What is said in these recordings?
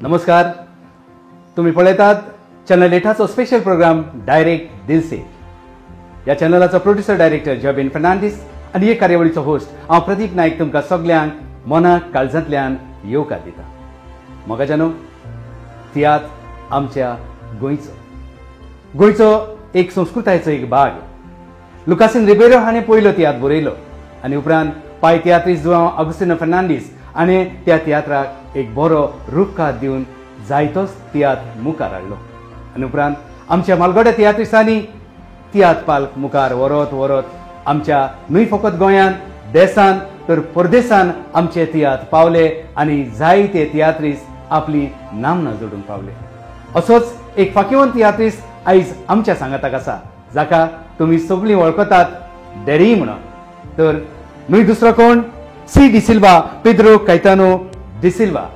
नमस्कार, तुम्ही पळयतात चॅनल 8चो स्पेशल प्रोग्राम डायरेक्ट दिल से. ह्या चॅनलाचो प्रोड्युसर डायरेक्टर जॉबिन फर्नांडीस आनी हे कार्यावळीचो होस्ट हांव प्रदीप नायक तुमकां सगल्यांक मनाक काळजांतल्यान येवकार दिता. मोगाच्यानो, तियात्र आमच्या गोंयचो एक संस्कृतायेचो एक भाग. लुकासीन रिबेरो हाणें पयलो तियात्र बरयलो आनी उपरांत पाय तियात्रिस्ट जुआंव आगुस्तिनो फर्नांडीस आनी त्या तियात्राक एक बरो रूपकार दिवन जायतोच तियात्र मुखार हाडलो आनी उपरांत आमच्या मालगोड्या तियात्रिस्टांनी तियात्र पालक मुखार व्हरत आमच्या न्हय फकत गोंयांत, देशांत तर परदेशांत आमचे तियात्र पावले आनी जायते तियात्रिस्ट आपली नामना जोडून पावले. असोच एक फाकीवंत तियात्रिस्ट आयज आमच्या सांगाताक आसा, जाका तुमी सगळीं वळखतात डॅडी म्हणून. तर न्हय दुसरो कोण, सी डी सिल्वा, पेद्रो कैतानो डी सिल्वा.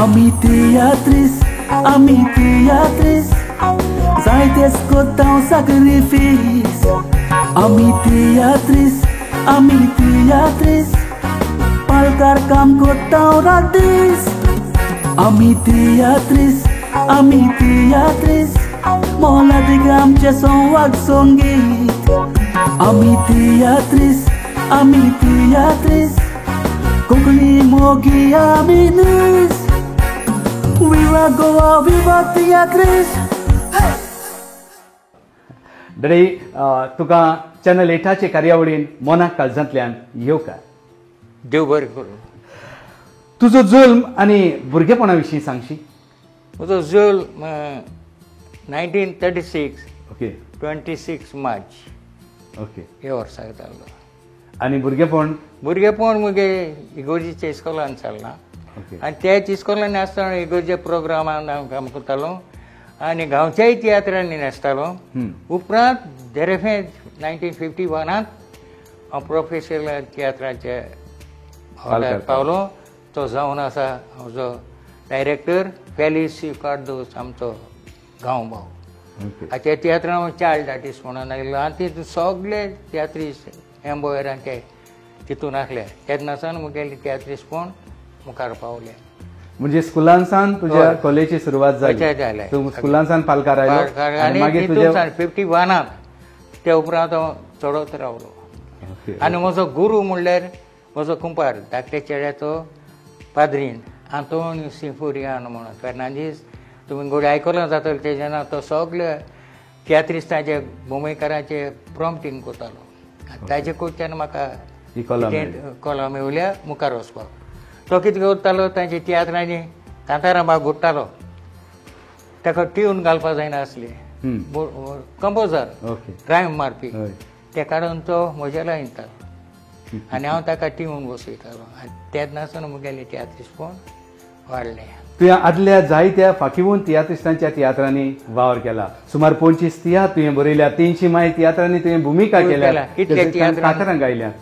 Ami teatris, zaitez kotaw sacrifice. Ami teatris, palkar kam kotaw radis. Ami teatris, mola digam che son wag songit. Ami teatris, kokli mogi aminis. Viva Goa, viva teatris. Daddy, तुका channel 8चे कार्यावळीन मनाक काळजांतल्यान येवकार. देव बरें करूं. तुजो जुल्म आनी भुरगेपणा विशीं सांगशी. म्हजो जुल्म 1936 ओके 26 मार्च ओके हे वर्साक जाल्लो. आनी भुरगेपण मुगे इगोर्जीच्या इस्कॉलान चल्लां ओके आनी त्याच इस्कॉलांनी आसतना इगोर्जे प्रोग्रामान हांव काम करतालो आनी गांवच्याय तियात्रांनी नाचतालो. उपरांत देरेफे 1951 हांव प्रोफेशनल तियात्राचे हॉलार पावलो. तो जावन आसा म्हजो डायरेक्टर फेलिसी कार्दोस, आमचो गांव भाव. त्या तियात्रान हांव चायल्ड आर्टिस्ट म्हणून आयिल्लो आनी तितून सगळे तियात्रिस्ट एम्बोयरांचे तितून आसले. तेन्नासान मुगेली तियात्रिस्टपण मुखार पावले. म्हणजे स्कुलांसान तुज्या कलेची सुरवात जाली. तूं स्कुलांसान पालकार आयलो आनी मागीर तुज्या 51 ते उपरांत हांव चडत रावलो. आनी म्हजो गुरू म्हणल्यार म्हजो कुंपार धाकटे चेड्याचो पाद्रीन आंतोनियो सिफोरियानो म्हणून फर्नांडीस. तुमी गोडे आयकलां जातलें. तेजे नांव तो सगळे तियात्रिस्टांचे मुंबयकारांचे प्रॉम्प्टींग करतालो. ताजे कडच्यान म्हाका कला मेवल्या मुखार वचपाक. तो कितें करतालो, तांचे तियात्रांनी कांतारां बाग घोडटालो. ताका ट्यून घालपा जायनासली. कंपोजर रायम मारपी ते काडून तो म्हज्या लायतालो आनी हांव ताका ट्यून बसयतालो. आनी तेन्नासून मुगेलें तियात्रिस्टपण वाडलें. तुवें आदल्या जायत्या फाकीवंत तियात्रिस्टांच्या तियात्रांनी वावर केला. सुमार 25 तियात्र तुवें बरयल्या. 300 माय तियात्रांनी तुवें भुमिका केल्या.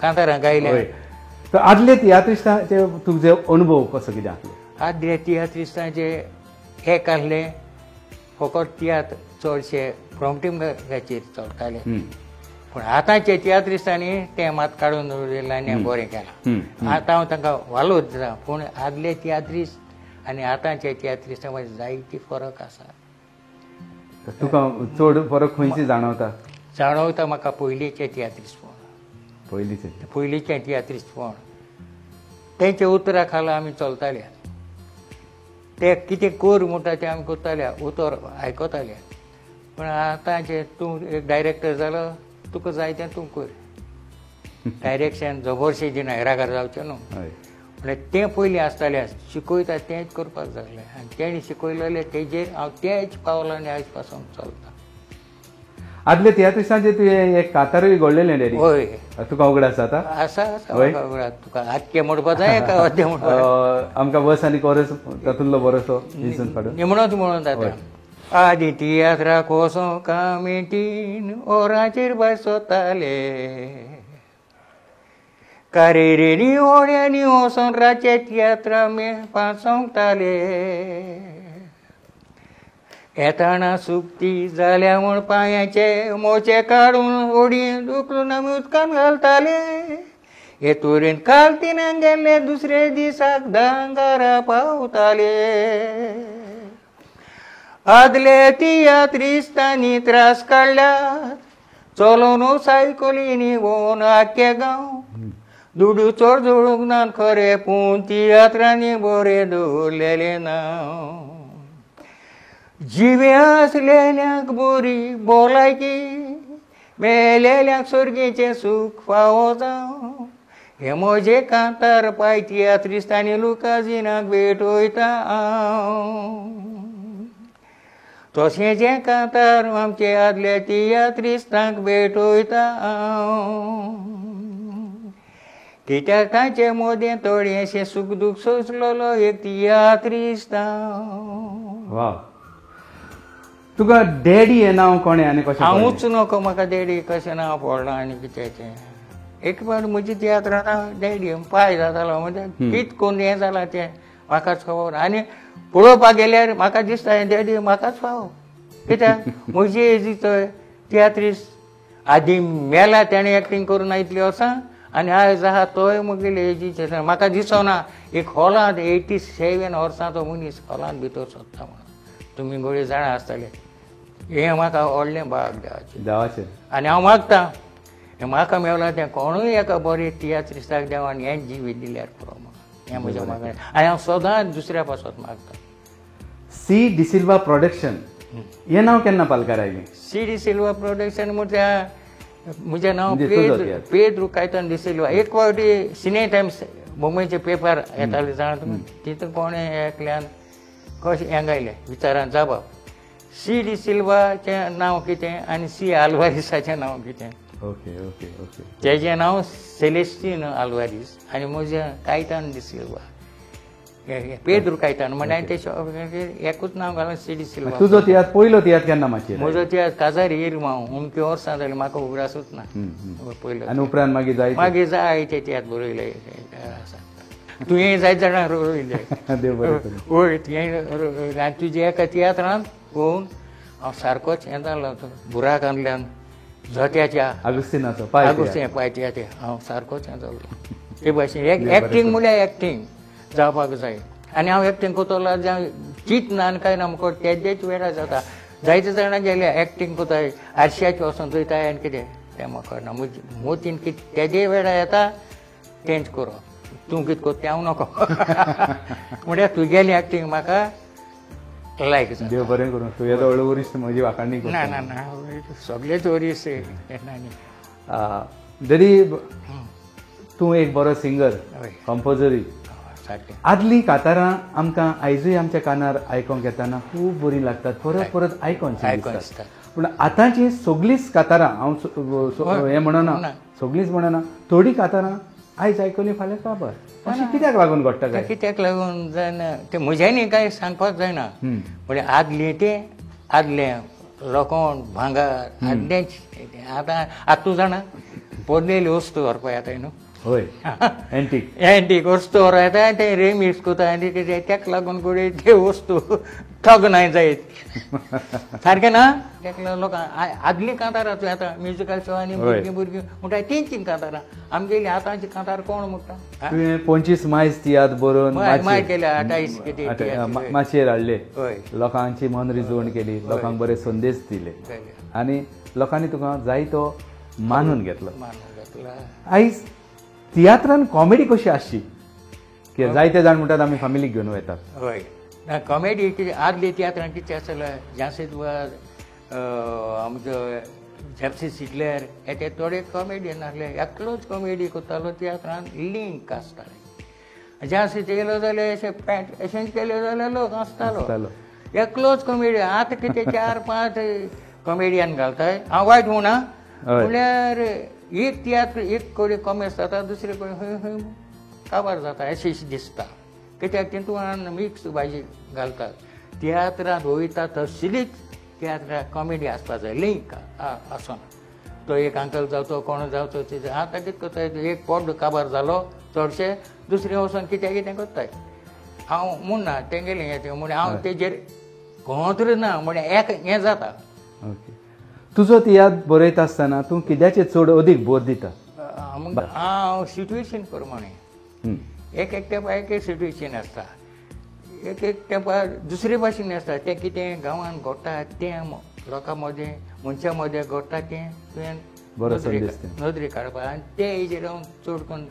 कांतारां गायल्या. तर आदले तियात्रिस्टांचे तुजे अनुभव कसो कितें आसलो? आदले तियात्रिस्टांचे एक आसले फकत तियात्र चडशे प्रॉम्प्टिंगाचेर चलताले. पूण आतांचे तियात्रिस्टांनी तें मात काडून दवरलें आनी बरें केलां. आतां हांव तांकां वालोर दिता. पूण आदले तियात्रिस्ट आनी आतांचे तियात्रिस्टां मदीं जायती फरक आसा. तुका चड फरक खंयची जाणवता? म्हाका पयलींचे तियात्रिस्टपण. पयलींचे तियात्रिस्टपण तेंचे उतरा खाला आमी चलताले. ते कितें कर म्हणटा तें आमी करताले, उतर आयकताले. पूण आतांचे तूं एक डायरेक्टर जालो, तुका जाय तें तूं कर. डायरेक्शन जबरशें दिना, हेराकार जावचें न्हू. म्हणल्यार तें पयलीं आसतालें, शिकयता तेंच करपाक जाय. आनी तेणी शिकयलेलें तेजेर हांव तेच पावलांनी आयज पासून चलता. आदले तियात्रिस्टांचे तुवें एक कांतारूय घडलेलें डॅडी. हय. तुका उगड आसा आतां? आसा. तुका आख्खें म्हणपा जाय का अर्दें म्हणपा? आमकां बस आनी कोरस तातूंतलो बरोसो दिसून काडून म्हणून जाता. आदी तियात्राक वचों कामेटीन ओराचेर बसताले, कारेरेनी ओड्यांनी वचोन रातचे तियात्रा मेळपा सांगताले. येताना सुकती जाल्या म्हूण पांयाचे मोचे काडून ओडीन दुखलून आमी उदकान घालताले हे तोरेन काल तिनांग गेले दुसरे दिसाक दांगारा पावताले आदले तियात्रिस्तांनी त्रास काडल्यात चलोवन सायकलींनी भोंवन आख्खे गांव दुडू चोर जोडूंक ना खरें पूण तियात्रांनी बरें दवरलेलें नांव जिवे आसलेल्यांक बरी भलायकी मेलेल्यांक सर्गेचें सूख फावो जावं हे म्हजे कांतार पाय तियात्रिस्तांनी लुकाजिनाक भेट वयता हांव तशें जें कांतार आमचे आदले तियात्रिस्तांक भेट वयता हांव कित्याक तांचे मोदें थोडेशें सूख दूख सोंसलोलो एक तियात्रिस्तांव वा तुका डॅडी हें नांव कोणें आनी कशें हांवूच नको म्हाका डॅडी कशें नांव पडलां आनी कितें एक फावट म्हजी तियात्रां डॅडी पाय जातालो म्हणजे कित कोण हें जालां तें म्हाकाच खबर आनी पळोवपाक गेल्यार म्हाका दिसता हें डॅडी म्हाकाच फावो कित्याक म्हजी एजीचो तियात्रीस आदी मेला तेणें एक्टींग करून इतली वर्सां आनी आयज आहा तोय मुगेले एजीचे म्हाका दिसना एक हॉलांत 87 वर्सांचो मनीस हॉलांत भितर सोदता म्हणून तुमी गोळे जाणा आसतले हें म्हाका व्हडलें भाग देवाचें आनी हांव मागतां हें म्हाका मेवलां तें कोणूय एका बरें तियात्रिस्ताक देवान हें जिवीत दिल्यार पुरो हें म्हजें मागणें आनी हांव सदांच दुसऱ्या पासत मागतां सी डिसिल्वा प्रोडक्शन हें नांव केन्ना पालकार आयलें सी डिसिल्वा प्रोडक्शन म्हूण त्या म्हजें नांव पेद्रू कायतान डिसिल्वा एक फावटी सिने टायम्स मुंबयचे पेपर येताले जाणा तुमी तितून कोणें एकल्यान कशें हें गायलें विचारान जबाब सी डिसिल्वाचें नांव कितें आनी सी आल्वारिसाचें नांव कितें ओके ओके ओके तेजें नांव सेलेस्टीन आल्वारीस आनी म्हजें कायतान डिसिल्वा पेद्रू कायतान म्हण ते एकूच नांव घालून सी डिसिल्वा तुजो तियात्र पयलो तियात्र केन्ना मातशें म्हजो तियात्र काजारी इरमांव उमकी वर्सां जालीं म्हाका उगडासूच ना पयलो आनी उपरांत मागीर जायते तियात्र बरयले तुवें जायत जाणां रोयले देव बरें करूं. वय तुवें आनी तुजे एका तियात्रांत पळोवन हांव सारकोच हें जालो बुराक आनल्यान झोत्याच्या आगुस्तिनाचो आगुस्तीन पाय तियात्र हांव सारकोच हें जालो ते भाशेन एक्टींग म्हळ्यार एक्टींग जावपाक जाय आनी हांव एक्टींग कोतलो जावं चिंत ना आनी कांय ना म्हाका तेजेच वेळार जाता जायते जाणां गेले एक्टींग कोताय आरश्याचे वचून चोयताय आनी कितें तें म्हाका कळना मोतीन कितें तेजे वेळार येता तेंच करप तूं कितें कोत्ता तें हांव नको म्हळ्यार तुगेली एक्टींग म्हाका लायक जाता देव बरें करूं तुवें व्हडलो वरिश्ट म्हजी वाखाणणी ना ना ना सगळेच वरीस डॅडी तूं एक बरो सिंगर कंपोजरी सारकें आदलीं कांतारां आमकां आयजूय आमच्या कानार आयकोंक येताना खूब बरीं लागतात परत परत आयकोनशीं दिसतात पूण आतांची सगळींच कांतारां हांव हें म्हणना सगळींच म्हणना थोडीं कांतारां आयज आयकलीं फाल्यां काबार अशें कित्याक लागून घडटा काय कित्याक लागून जायना तें म्हज्यानी कांय सांगपाक जायना म्हणजे आदलें लोखंड भांगर आदलेंच आतां तूं जाणा पडलेली वस्तू व्हरपा येताय न्हू होय एंटीक वस्तू व्हरपा येता ते रेमिक्स कोता आनी तेका लागून कोडे ते वस्तू ठग नाय जायत सारकें ना तेका लागून लोकां आदलीं कांतारां तूं आतां म्युजिकल शो आनी भुरगीं म्हणटा तेंचीं कांतारां आमगेली आतांची कांतार कोण म्हणटा तुवें 25 मायज तियात्र बरोवन माय केल्या 28 कितें माचयेर हाडले हय लोकांची मन रिजवण केली लोकांक बरे संदेश दिले आनी लोकांनी तुका जायतो मानून घेतलो आयज तियात्रान कॉमेडी कशी आसची की जायते जाण म्हणटात आमी फॅमिलीक घेवन वयतात हय कॉमेडी कितें आदली तियात्रां कितें आसलें जांसीत वाज आमचो जॅप्सी सिडलर हे थोडे कॉमेडियन आसले एकलोच कॉमेडी करतालो तियात्रान लिंक आसताले जांसीत येयलो जाल्यार अशें पॅट अशें केलें जाल्यार लोक आसतालो एकलोच कॉमेडी आतां कितें 4-5 कॉमेडियन घालताय हांव वायट म्हणा म्हळ्यार एक तियात्र एक कडेन कॉमेस जाता दुसरे कडेन खंय खंय काबार जाता अशें दिसता कित्याक तितून मिक्स भाजी घालतात तियात्रांत वयता तसलीच तियात्राक कॉमेडी आसपा जाय लिंक आसोना तो एक अंकल जावचो कोण जावचो तेजे आतां कितें करताय एक पॉड काबार जालो चडशे दुसरे वचोन कितें कितें करताय हांव म्हणना तेंगेलें येता म्हण हांव तेजेर कोण ना म्हणजे एक हें जाता. ओके. तुजो तियात्र बरयता आसतना तूं कित्याचेर चड अदीक भर दिता? हांव सिट्युएशन प्रमाणे एक तेंपा एक सिट्युएशन आसता, एक तेंपा दुसरे भाशेन आसता. तें कितें गांवांत घडटा तें लोकां मदें मनशां मदें घडटा तें तुवें नदरे काडपा आनी ते हेजेर हांव चड करून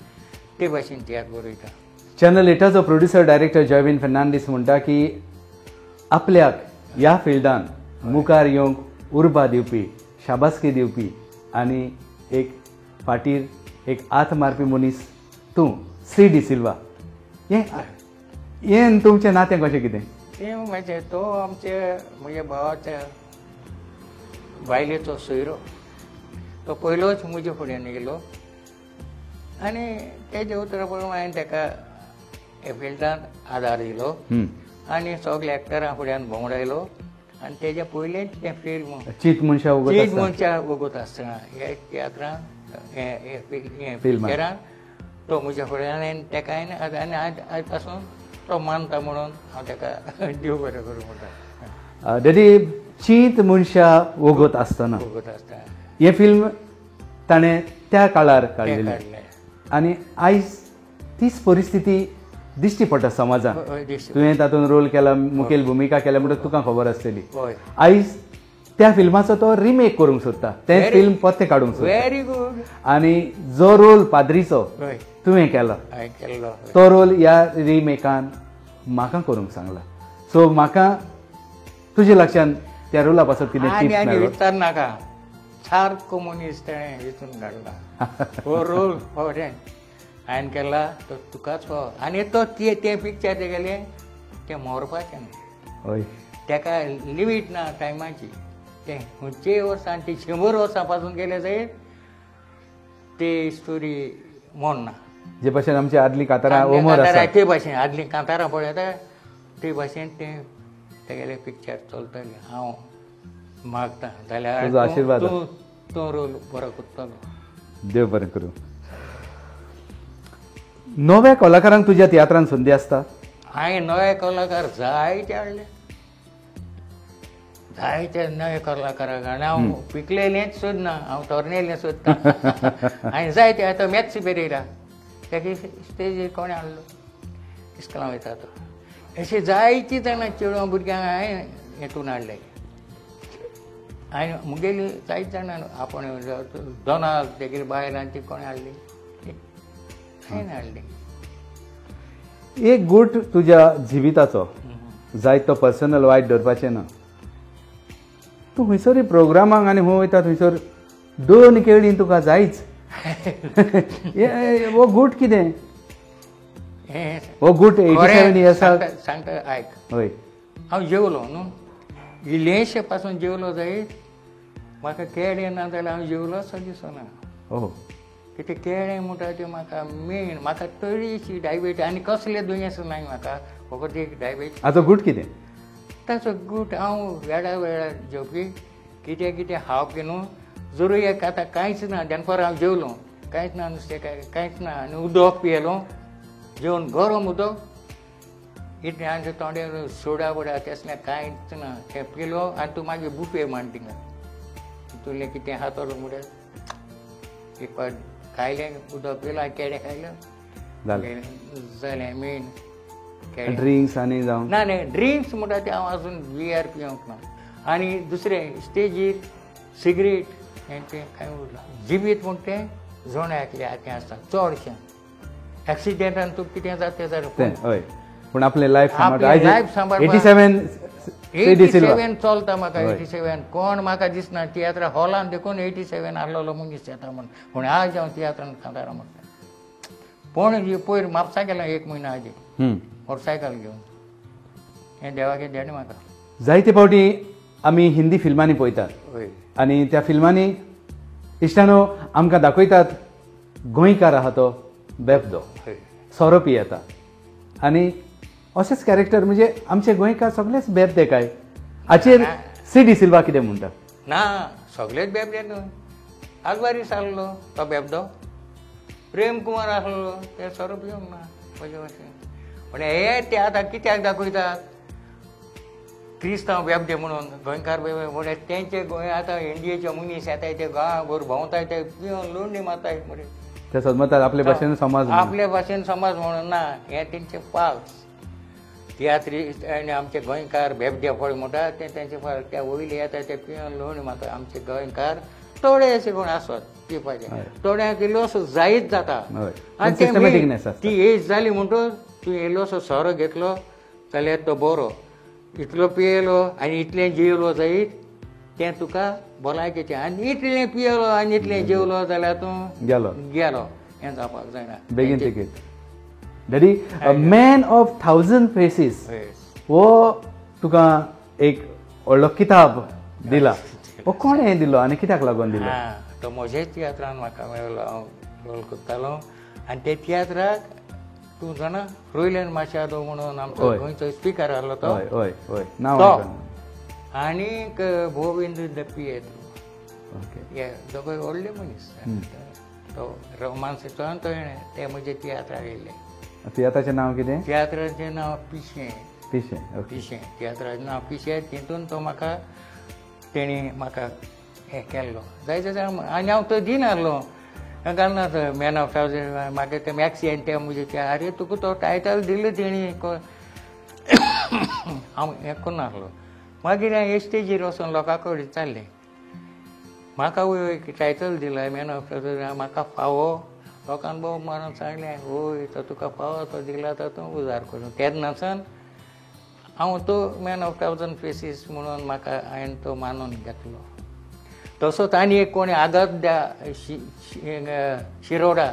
ते भाशेन तियात्र बरयता. Channel 8चो producer director Joyvin Fernandes म्हणटा की आपल्याक ह्या फिल्डान मुखार येवंक उर्बा दिवपी, शाबासकी दिवपी आनी एक फाटीर एक हात मारपी मनीस तूं, श्री डी सिल्वा. हें तुमचें नातें कशें कितें? तें म्हणजे तो म्हज्या भावाच्या बायलेचो सोयरो. तो पयलोच म्हजे फुड्यान येयलो आनी तेज्या उतरा प्रमाणे हांवें ताका हे फिल्डांत आदार दिलो आनी सगल्या एक्टरां फुड्यान भोंवडायलो. आनी तेज्या पयलेंच तें फिल्म चीत मनशां वगत आसतना हे तियात्रांत पिक्चरान तो म्हज्या फुड्यान हांवें ताका आनी आयज पासून तो मानता म्हणून हांव ताका देव बरें करूं म्हणटा. डॅडी, चीत मनशां वगत आसतना हें फिल्म ताणें त्या काळार काडलेलें आनी आयज तीच परिस्थिती दिश्टी पडटा समाजांत. तुवें तातूंत रोल केला, मुखेल भुमिका केल्या म्हणटच तुका खबर आसतली. आयज त्या फिल्माचो तो रिमेक करूंक सोदता, तें फिल्म परतें काडूंक सोदता. Very good. आनी जो रोल पाद्रीचो तुवें केला तो रोल ह्या रिमेकान म्हाका करूंक सांगला. सो म्हाका तुज्या लक्षांत त्या रोला पासून कितें टिप्स मेळ्ळो? विचार नाका, सारको मनीस ताणें हितून घडला. हो रोल हांवें केला तो तुकाच हो. आनी तो तें पिक्चर ते गेलें तें मोरपाचें न्हू. हय. ताका लिमीट ना टायमाची. तें खंयचेय वर्सां ती 100 वर्सां पासून गेले जायत ती स्टोरी मोडना. जे भाशेन आमची आदली कांतारां ओमर आसा ते भाशेन आदली कांतारां पळयता ते भाशेन तें तेगेलें पिक्चर चलतलें. हांव मागतां जाल्यार तुजो आशिर्वाद तो रोल बरो करतलो. देव बरें करूं. नव्या कलाकारांक तुज्या तियात्रांत संदी आसता? हांवें नवे कलाकार जायते हाडले, जायते नवे कलाकाराक. आनी हांव पिकलेलेंच सोदना, हांव तरणेलें सोदतां. हांवें जायते आतां मॅथ्स पेरेरा ताका स्टेजीर कोणें हाडलो, इस्कॉलां वयता तो. अशीं जायतीं जाणां चेडवां भुरग्यांक हांवें हेतून हाडले. हांवें मुगेली जायत जाणां आपण दोनाक तेगेली बायलांची कोणें हाडली, हांवें हाडली. एक गूट तुज्या जिविताचो जायत तो पर्सनल वायट धरपाचें ना. तूं खंयसरी प्रोग्रामाक आनी हूं वयता थंयसर 2 केळीं तुका जायच. हो गूट कितें? हो गूट 87 इयर्साक सांगता आयक. हय. हांव जेवलो न्हू, इल्लेशे पासून जेवलो जायत. म्हाका केळें ना जाल्यार हांव जेवलोसो दिसना. ओह. कितें केळें म्हणटा तें म्हाका मेन. म्हाका तळीशी डायबेटीस आनी कसले दुयेंस नाय म्हाका, फकत एक डायबेटीस. हाचो गूट कितें? ताचो गूट हांव वेळा वेळार जेवपी. कितें खावपी न्हू, जरूर एक आतां कांयच ना. दनपार हांव जेवलो, कांयच ना नुस्तें, कांयच ना. आनी उदक पियेलो, जेवन गरम उदक इतलें आनी तोंड्यार सोडा बोडा तसलें कांयच ना. तें पिलो आनी तूं मागीर बुफे मांड थिंगा. तुलें कितें हातलो म्हणल्यार एक पाट खायलें उदक पिलां, केळें खायलें जालें. मेन ड्रिंक्स आनी जावं ना न्ही, ड्रिंक्स म्हणटा ते हांव आजून VR पिवंक ना. आनी दुसरें स्टेजीर सिगरेट हें तें कांय उरलां. जिवीत म्हूण तें जोण्यातलें हातीं आसता चडशें. एक्सिडेंटान तुका कितें जाता तें जालें. हय, पूण आपलें लायफ सांबाळपाक 87 चलता म्हाका. 87 कोण म्हाका दिसना तियात्रा हॉलान देखून 87 आहलोलो मनीस येता म्हूण. पूण आज हांव तियात्रान कांतारां म्हणटा. पूण पयर म्हापसा गेलो 1 म्हयनो आदी मोटरसायकल घेवन. हें देवाचें देणें म्हाका. जायते फावटी आमी हिंदी फिल्मांनी पळयतात आनी त्या फिल्मांनी इश्टानो आमकां दाखयतात गोंयकार आहा तो बेबदो, सोरो पियेता. आनी अशेंच कॅरेक्टर म्हणजे आमचे गोंयकार सगळेच बेबदे काय? हाचेर श्री डी सिल्वा कितें म्हणटा? ना, सगळेच बेबदे न्हू. आगवारीस आहलो तो बेबदो, प्रेम कुमार आहलो ते सोरो पिवंक ना म्हजे भशेन. पूण हे ते आतां कित्याक दाखयतात? क्रिस्तांव बेबदे म्हणून गोंयकार म्हळ्यार तेंचे गोंय आतां इंडियेचे मनीस येताय ते गांवभर भोंवताय ते पिवन लोंडी मारताय म्हण ते समजतात आपले भाशेन समाज आपल्या भाशेन समाज म्हणून ना हे तेंचे पावस तियात्रीस्ट आनी आमचे गोंयकार बेबदे फळ म्हणटा ते तेंचे फळ त्या वयले येता ते पिवन लोंडी मारता आमचे गोंयकार थोडे अशे कोण आसत पिवपाचे थोड्यांक इल्लोसो जायत जाता आनी ती एज जाली म्हणटूच तूं इल्लोसो सोरो घेतलो जाल्यार तो बरो इतलो पियेलो आनी इतलें जेवलो जायत तें तुका भलायकेचें आनी इतलें पियेलो आनी इतलें जेवलो जाल्यार तूं गेलो हें जावपाक जायना बेगीन ticket daddy man of 1000 faces हो तुका एक व्हडलो किताब दिला हो कोणें दिलो आनी कित्याक लागून दिलो तो म्हजेच तियात्रान म्हाका मेळ्ळो हांव रोल करतालो आनी ते तियात्राक तूं जाणा रोयलेन माशादो म्हणून आमचो गोंयचो स्पिकर आहलो तो हय हय नांव आनीक गोविंद दप्पिये हे दोगूय व्हडले मनीस तो रोमांसाचो आनी तो ते म्हजे तियात्राक येयले तियात्राचें नांव कितें तियात्राचें नांव पिशें पिशें तियात्राचें नांव पिशें तितून तो म्हाका तेणी म्हाका हें केल्लो जायते आनी हांव तो दिनासलो घालना मॅन ऑफ 1000 म्हाका ते मॅक्सियन ते म्हणजे आरे तुका तो टायटल दिलो तेणी हांव हें करनासलो मागीर हांवें स्टेजीर वचून लोकां कडेन चाललें म्हाका एक टायटल दिलो मॅन ऑफ 1000 म्हाका फावो लोकांनी भोव मारून सांगलें वय तो तुका फावो तो दिला तो तूं उजार करून तेन्नासान हांव तो मॅन ऑफ 1000 फेसीस म्हणून म्हाका हांवें तो मानून घेतलो तसोच आनी एक कोणी आगाद्या शिरोडा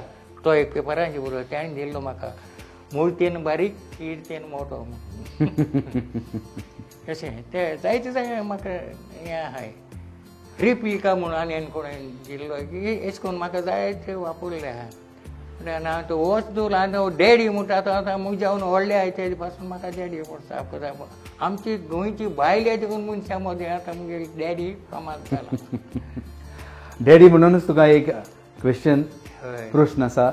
तो एक पेपरांचे बरोबर ताणें दिल्लो म्हाका मुळतेन बारीक कीर्तेन मोठो अशें ते जायते म्हाका हें आहाय रिप्लिका म्हणून आनी कोणें दिल्लो अशें करून म्हाका जायते वापरले आहा ना तो वच दूर आनी डॅडी म्हणटा तो आतां म्हज्यावन व्हडले आहाय तेजे पासून म्हाका डॅडी म्हणटा जाय आमची गोंयची बायले देखून मनशां मदें आतां मुगे डॅडी फामाद जाला डॅडी म्हणूनच तुका एक क्वेश्चन प्रश्न आसा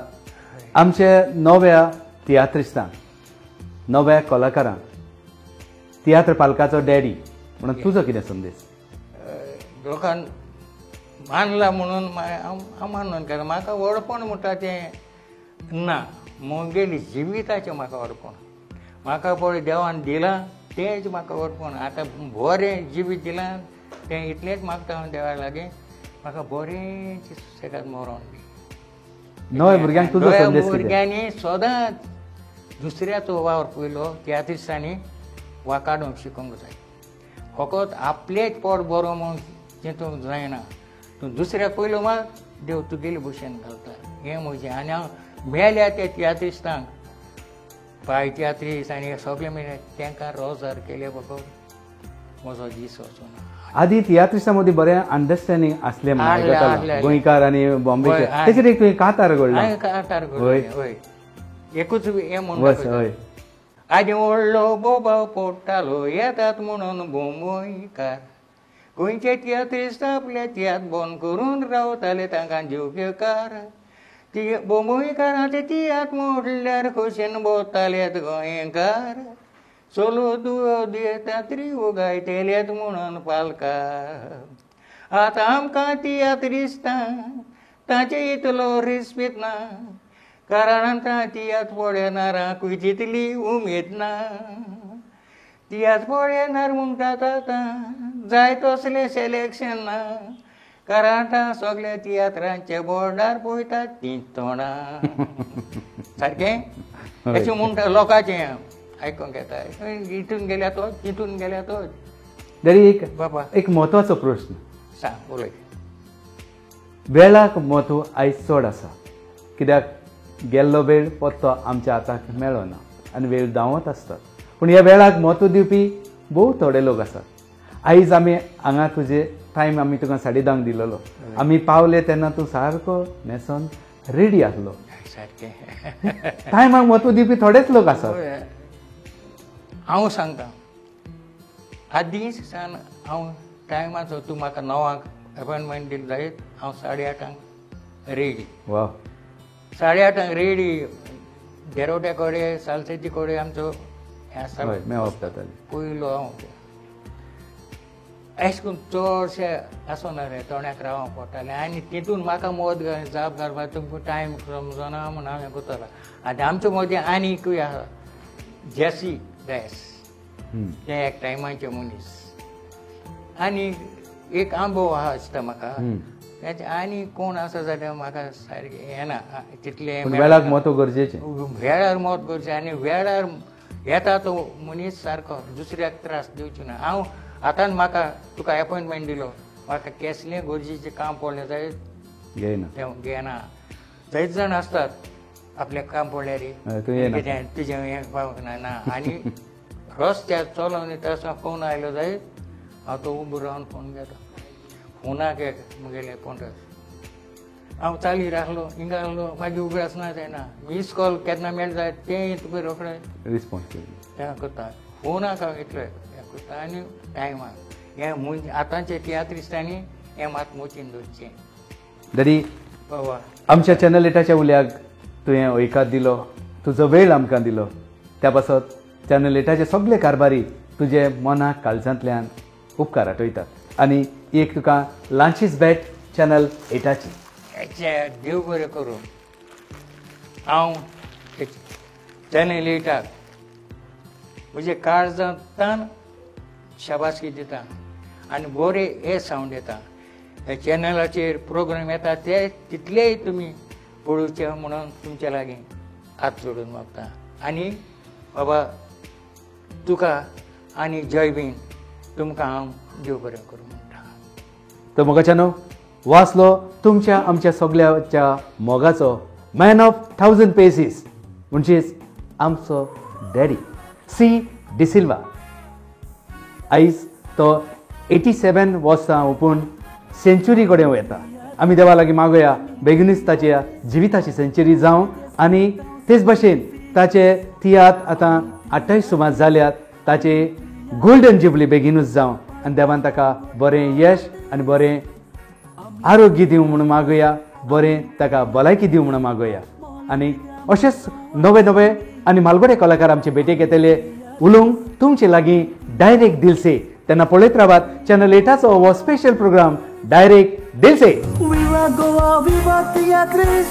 आमचे नव्या तियात्रिस्तांक नव्या कलाकारांक तियात्र पालकाचो डॅडी म्हणून तुजो कितें संदेश लोकांक मानला म्हणून हांव मानून केला म्हाका व्हडपण म्हणटा तें ना मुगेली जिविताचें म्हाका व्हडपण म्हाका पळय देवान दिलां तेंच म्हाका व्हडपण आतां बरें जिवीत दिलां तें इतलेंच मागता हांव देवा लागीं म्हाका बरें सुसेगाद मरण दी नव्या भुरग्यांक तुजो संदेश भुरग्यांनी सदांच दुसऱ्याचो वावर पयलो त्या दिसांनी वाकाडूंक शिकोवंक जाय फकत आपलेच पोट बरो म्हूण चिंतूंक जायना तूं दुसऱ्याक पयलो मात देव तुगेले भशेन घालता हें म्हजें आनी हांव मेल्या त्या तियात्रिस्तांक पाय तियात्रीस आनी सगळे मेळ्ळे तांकां रोजार केले बगर म्हजो दीस वचूना आदी तियात्रिस्तां मदीं बरें अंडरस्टँडींग आसलें गोंयकार आनी बॉम्बेचे तेचेर एक तुवें कांतार घडलो कांतार हय एकूच हें म्हणून आनी व्हडलो बोबाव पडटालो येतात म्हणून बोंबोयकार गोंयचे तियात्रिस्ट आपल्या तियात बंद करून रावताले तांकां जेवकेकार ती बोंबोयकारांचे तियात मोडल्यार खोशेन भोंवतालेत गोंयकार चलो दुओ तियात्री उगायतेलेत म्हणून पालकार आतां आमकां तियात्रिस्तां तांचे इतलो रिस्पेद ना कारण तां तियात पळयनारांकूय तितली उमेद ना तियात पळयनार म्हणटात आतां जाय तसलें सिलेक्शन ना कारण तां सगळ्या तियात्रांचे बोर्डार पळयतात तीं तोंडां सारकें अशें म्हणटा लोकांचें आयकूंक येता इतून गेल्या तो तितून गेल्या तो डॅडी एक बाबा एक म्हत्वाचो प्रश्न सांग उलय वेळाक म्हत्व आयज चड आसा कित्याक गेल्लो वेळ पत्तो आमच्या हाताक मेळना आनी वेळ धांवत आसता पूण ह्या वेळाक म्हत्व दिवपी भोव थोडे लोक आसात आयज आमी हांगा तुजे टायम आमी तुका 10:30 दिलोलो आमी पावले तेन्ना तूं सारको न्हेसोन रेडी आसलो सारकें टायमाक म्हत्व दिवपी थोडेच लोक आसात हांव सांगता आदींच सान हांव टायमाचो तूं म्हाका 9 अपॉयंटमेंट दिली जायत हांव 8:30 रेडी वा 8:30 रेडी देरोट्या कडेन सालसेती कडेन आमचो हें आसतालो मेळप जातालें पयलो हांव अशें करून चडशे आसना रे तोंड्याक रावंक पडटालें आनी तितून म्हाका मत जाप घालपाक तुमकां टायम समजना म्हूण हांवें करतलो आतां आमचे मदीं आनीकूय आसा जेसी डायस ते एक टायमाचे मनीस आनी एक आंबो आहा दिसता म्हाका त्याचे आनी कोण आसा जाल्यार म्हाका सारकें येना तितलें वेळाक मत गरजेचें वेळार मत करचें आनी वेळार येता तो मनीस सारको दुसऱ्याक त्रास दिवचो ना हांव आतां म्हाका तुका एपॉयंटमेंट दिलो म्हाका कसलें गरजेचें काम पडलें जाय घेयना तें घेना जायत जाण आसतात आपलें काम पडल्यार कितें तुजें हें पावना ना आनी रस्त्यार चलोन येता आसतना फोन आयलो जायत हांव तो उबो रावन फोन घेता फोनाक एक मुगेलें पंटस हांव चाली राखलो हिंगा आहलो मागीर उगडास ना जायना मिस कॉल केन्ना मेळ जाय तें तुका रोखडें रिस्पॉन्स तें करता फोनाक हांव इतलें हें करता आनी टायमाक हें आतांचे तियात्रिस्टांनी हें मात मोचीन दवरचें डॅडी बाबा आमच्या चॅनल 8च्या उल्याक तुवें ऐकात दिलो तुजो वेळ आमकां दिलो त्या पासत चॅनल 8चे सगळे कारभारी तुजे मनाक काळजांतल्यान उपकार आठयतात आनी एक तुका लांचीस बॅट चॅनल 8ची देव बरें करूं हांव चॅनल 8क म्हजे काळजांतल्यान शाबासकी दिता आनी बरें हे सावंड येता ह्या चॅनलाचेर प्रोग्राम येता ते तितलेय तुमी पळोवचे म्हणून तुमच्या लागीं हात जोडून मागता आनी बाबा तुका आनी जय बीन तुमकां हांव देव बरें करूं म्हणटा तो मोगाच्यानो वाचलो तुमच्या आमच्या सगळ्याच्या मोगाचो मॅन ऑफ 1000 पेसीस म्हणजेच आमचो डॅडी सी डिसिल्वा आयज तो 87 वर्सां ओपून सेंच्युरी कडेन वता आमी देवा लागीं मागोया बेगीनच ताच्या जिविताची सेंच्युरी जावं आनी तेच भाशेन ताचे तियात आतां 28 सुमार जाल्यात ताचे गोल्डन जुबली बेगीनूच जावं आनी देवान ताका बरें यश आनी बरें आरोग्य दिवं म्हणून मागोया बरें ताका भलायकी दिवं म्हणून मागोया आनी अशेंच नवे नवे आनी मालगडे कलाकार आमचे भेटेक येतले उलोवंक तुमचे लागीं डायरेक्ट दिलसे तेन्ना पळयत रावात चॅनल 8चो हो special programme direct दिलसे Viva Goa, viva Teatris.